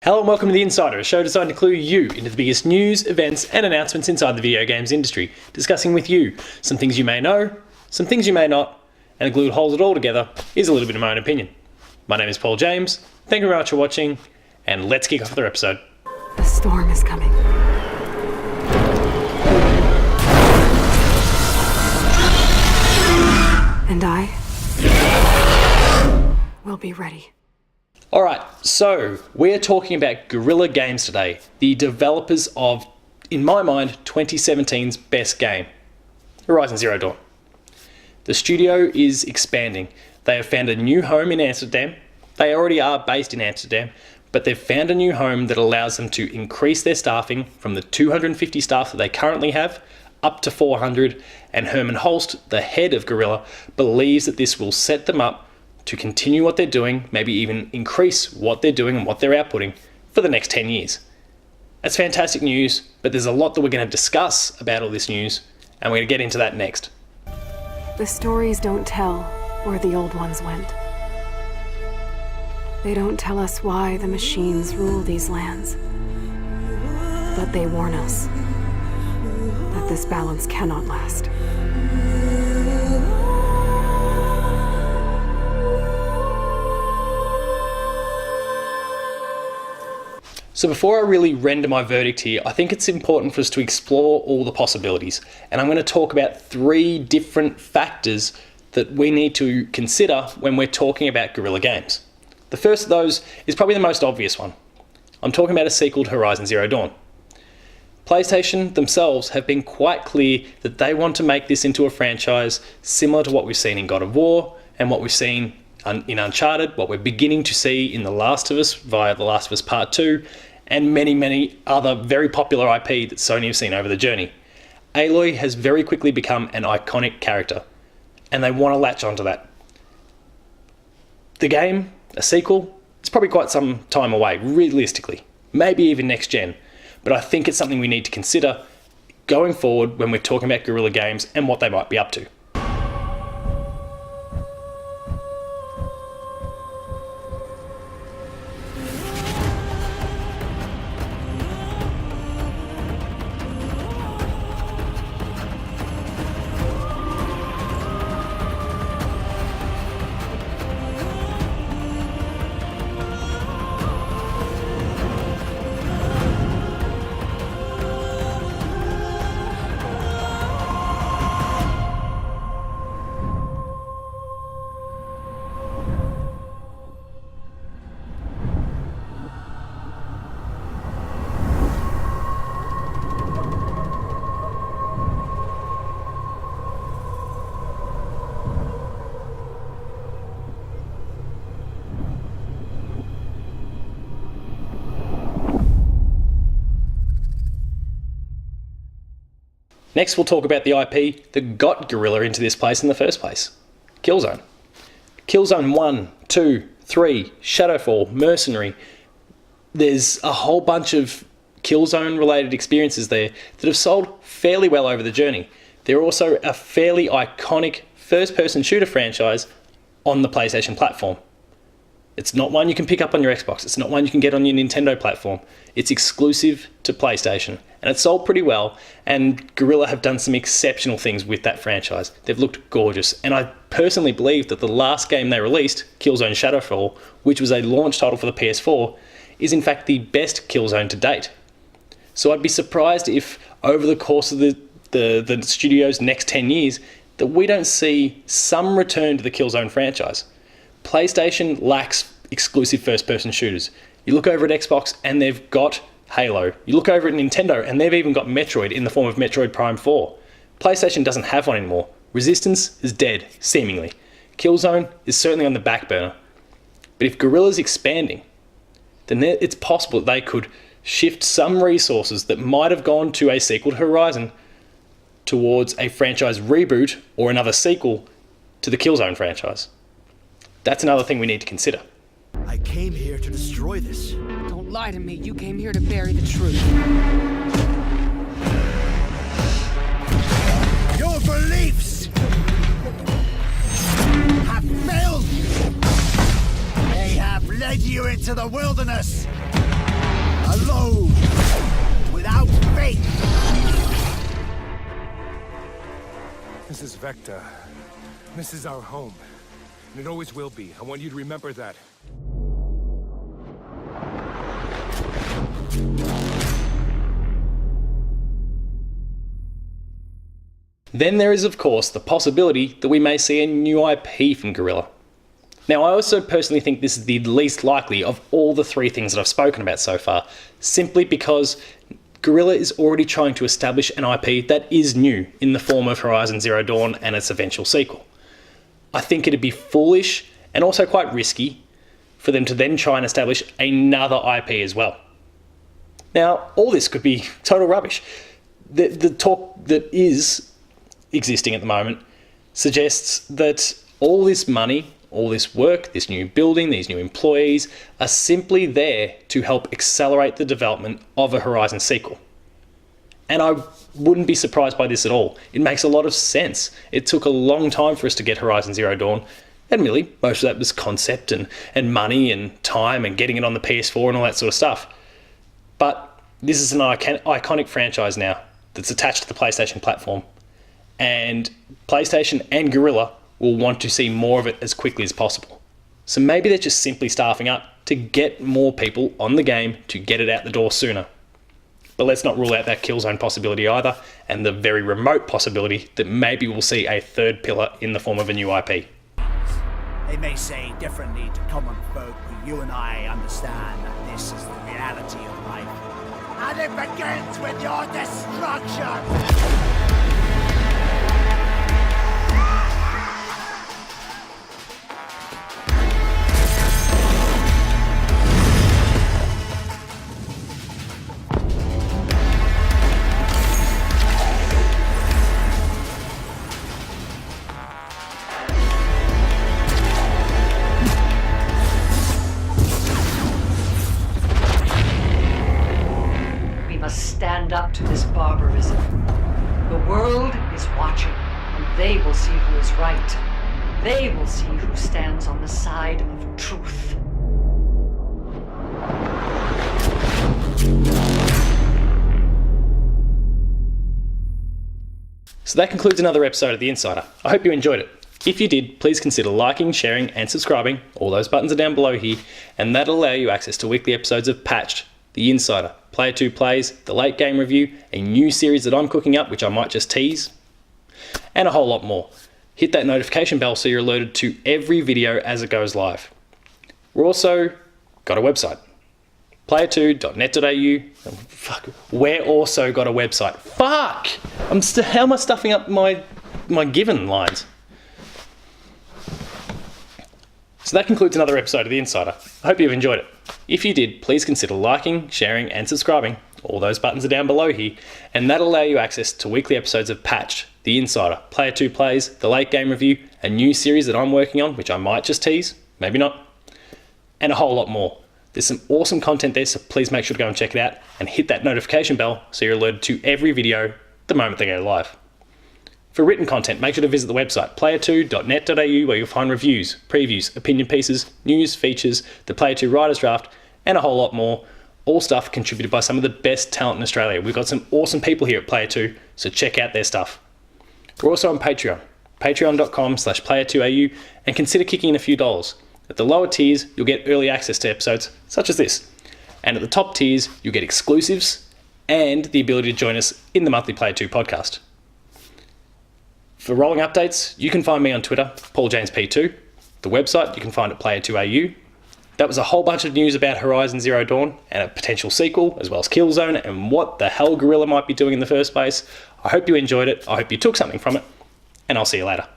Hello and welcome to The Insider, a show designed to clue you into the biggest news, events and announcements inside the video games industry, discussing with you some things you may know, some things you may not, and the glue that holds it all together is a little bit of my own opinion. My name is Paul James, thank you very much for watching, and let's kick off the episode. The storm is coming. And I will be ready. Alright, so we're talking about Guerrilla Games today, the developers of, in my mind, 2017's best game, Horizon Zero Dawn. The studio is expanding. They have found a new home in Amsterdam. They already are based in Amsterdam, but they've found a new home that allows them to increase their staffing from the 250 staff that they currently have up to 400, and Herman Holst, the head of Guerrilla, believes that this will set them up to continue what they're doing, maybe even increase what they're doing and what they're outputting for the next 10 years. That's fantastic news, but there's a lot that we're going to discuss about all this news, and we're going to get into that next. The stories don't tell where the old ones went. They don't tell us why the machines rule these lands. But they warn us that this balance cannot last. So before I really render my verdict here, I think it's important for us to explore all the possibilities. And I'm going to talk about 3 different factors that we need to consider when we're talking about Guerrilla Games. The first of those is probably the most obvious one. I'm talking about a sequel to Horizon Zero Dawn. PlayStation themselves have been quite clear that they want to make this into a franchise similar to what we've seen in God of War and what we've seen in Uncharted, what we're beginning to see in The Last of Us via The Last of Us Part 2, and many, many other very popular IP that Sony have seen over the journey. Aloy has very quickly become an iconic character, and they want to latch onto that. The game, a sequel, it's probably quite some time away, realistically, maybe even next gen, but I think it's something we need to consider going forward when we're talking about Guerrilla Games and what they might be up to. Next, we'll talk about the IP that got Guerrilla into this place in the first place, Killzone. Killzone 1, 2, 3, Shadowfall, Mercenary. There's a whole bunch of Killzone-related experiences there that have sold fairly well over the journey. They're also a fairly iconic first-person shooter franchise on the PlayStation platform. It's not one you can pick up on your Xbox. It's not one you can get on your Nintendo platform. It's exclusive to PlayStation, and it's sold pretty well, and Guerrilla have done some exceptional things with that franchise. They've looked gorgeous, and I personally believe that the last game they released, Killzone Shadowfall, which was a launch title for the PS4, is in fact the best Killzone to date. So I'd be surprised if over the course of the studio's next 10 years that we don't see some return to the Killzone franchise. PlayStation lacks exclusive first-person shooters. You look over at Xbox and they've got Halo. You look over at Nintendo and they've even got Metroid in the form of Metroid Prime 4. PlayStation doesn't have one anymore. Resistance is dead, seemingly. Killzone is certainly on the back burner. But if Guerrilla's expanding, then it's possible that they could shift some resources that might have gone to a sequel to Horizon towards a franchise reboot or another sequel to the Killzone franchise. That's another thing we need to consider. I came here to destroy this. Don't lie to me. You came here to bury the truth. Your beliefs have failed you. They have led you into the wilderness. alone, without faith. This is Vector. This is our home. And it always will be. I want you to remember that. Then there is, of course, the possibility that we may see a new IP from Guerrilla. Now, I also personally think this is the least likely of all the three things that I've spoken about so far, simply because Guerrilla is already trying to establish an IP that is new in the form of Horizon Zero Dawn and its eventual sequel. I think it'd be foolish and also quite risky for them to then try and establish another IP as well. Now, all this could be total rubbish. The talk that is existing at the moment suggests that all this money, all this work, this new building, these new employees are simply there to help accelerate the development of a Horizon sequel. And I wouldn't be surprised by this at all. It makes a lot of sense. It took a long time for us to get Horizon Zero Dawn. Admittedly, most of that was concept and money and time and getting it on the PS4 and all that sort of stuff. But this is an iconic franchise now that's attached to the PlayStation platform. And PlayStation and Guerrilla will want to see more of it as quickly as possible. So maybe they're just simply staffing up to get more people on the game to get it out the door sooner. But let's not rule out that Killzone possibility either, and the very remote possibility that maybe we'll see a third pillar in the form of a new IP. They may say differently to common folk, but you and I understand that this is the reality of life. And it begins with your destruction! Stand up to this barbarism. The world is watching, and they will see who is right. They will see who stands on the side of truth. So that concludes another episode of The Insider. I hope you enjoyed it. If you did, please consider liking, sharing, and subscribing. All those buttons are down below here, and that'll allow you access to weekly episodes of Patched, The Insider, Player 2 Plays, The Late Game Review, a new series that I'm cooking up, which I might just tease, and a whole lot more. Hit that notification bell so you're alerted to every video as it goes live. We're also got a website, player2.net.au. We're also got a website. Fuck! How am I stuffing up my given lines? So that concludes another episode of The Insider. I hope you've enjoyed it. If you did, please consider liking, sharing, and subscribing. All those buttons are down below here, and that'll allow you access to weekly episodes of Patched, The Insider, Player 2 Plays, The Late Game Review, a new series that I'm working on, which I might just tease, maybe not, and a whole lot more. There's some awesome content there, so please make sure to go and check it out, and hit that notification bell so you're alerted to every video the moment they go live. For written content, make sure to visit the website, player2.net.au, where you'll find reviews, previews, opinion pieces, news, features, the Player 2 Writer's Draft, and a whole lot more. All stuff contributed by some of the best talent in Australia. We've got some awesome people here at Player 2, so check out their stuff. We're also on Patreon, patreon.com/player2au, and consider kicking in a few dollars. At the lower tiers, you'll get early access to episodes such as this. And at the top tiers, you'll get exclusives and the ability to join us in the monthly Player 2 podcast. For rolling updates, you can find me on Twitter, PaulJamesP2. The website you can find at Player2au. That was a whole bunch of news about Horizon Zero Dawn and a potential sequel, as well as Killzone and what the hell Guerrilla might be doing in the first place. I hope you enjoyed it. I hope you took something from it, and I'll see you later.